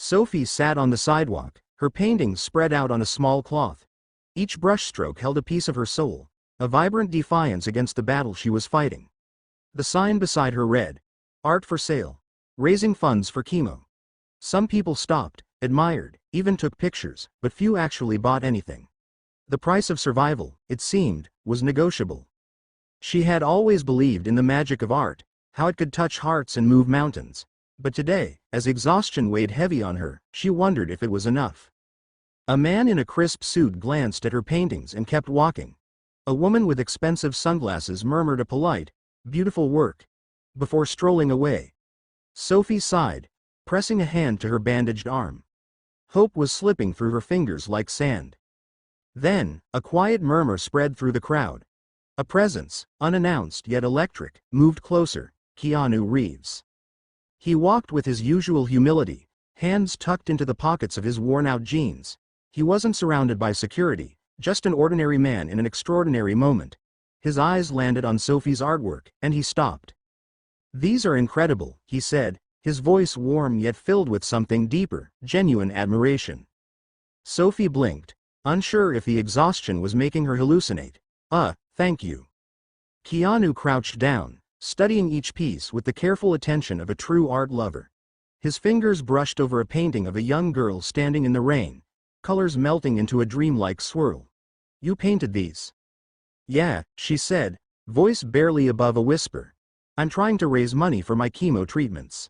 Sophie sat on the sidewalk, her paintings spread out on a small cloth. Each brushstroke held a piece of her soul, a vibrant defiance against the battle she was fighting. The sign beside her read, "Art for sale. Raising funds for chemo." Some people stopped, admired, even took pictures, but few actually bought anything. The price of survival, it seemed, was negotiable. She had always believed in the magic of art, how it could touch hearts and move mountains. But today, as exhaustion weighed heavy on her, she wondered if it was enough. A man in a crisp suit glanced at her paintings and kept walking. A woman with expensive sunglasses murmured a polite, "Beautiful work," before strolling away. Sophie sighed, pressing a hand to her bandaged arm. Hope was slipping through her fingers like sand. Then, a quiet murmur spread through the crowd. A presence, unannounced yet electric, moved closer, Keanu Reeves. He walked with his usual humility, hands tucked into the pockets of his worn-out jeans. He wasn't surrounded by security, just an ordinary man in an extraordinary moment. His eyes landed on Sophie's artwork, and he stopped. "These are incredible," he said, his voice warm yet filled with something deeper, genuine admiration. Sophie blinked, unsure if the exhaustion was making her hallucinate. Thank you." Keanu crouched down, studying each piece with the careful attention of a true art lover. His fingers brushed over a painting of a young girl standing in the rain, colors melting into a dreamlike swirl. "You painted these?" "Yeah," she said, voice barely above a whisper. "I'm trying to raise money for my chemo treatments."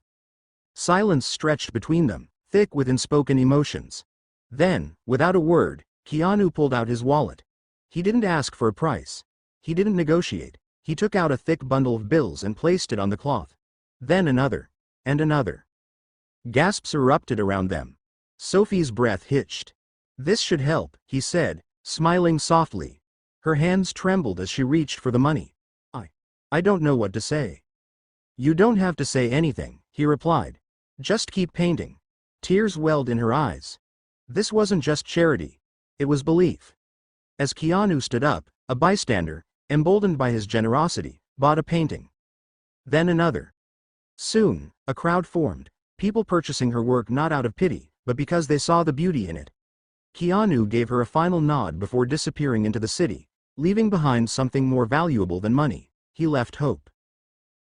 Silence stretched between them, thick with unspoken emotions. Then, without a word, Keanu pulled out his wallet. He didn't ask for a price. He didn't negotiate. He took out a thick bundle of bills and placed it on the cloth. Then another. And another. Gasps erupted around them. Sophie's breath hitched. "This should help," he said, smiling softly. Her hands trembled as she reached for the money. I don't know what to say." "You don't have to say anything," he replied. "Just keep painting." Tears welled in her eyes. This wasn't just charity. It was belief. As Keanu stood up, a bystander, emboldened by his generosity, bought a painting. Then another. Soon, a crowd formed, people purchasing her work not out of pity, but because they saw the beauty in it. Keanu gave her a final nod before disappearing into the city, leaving behind something more valuable than money. He left hope.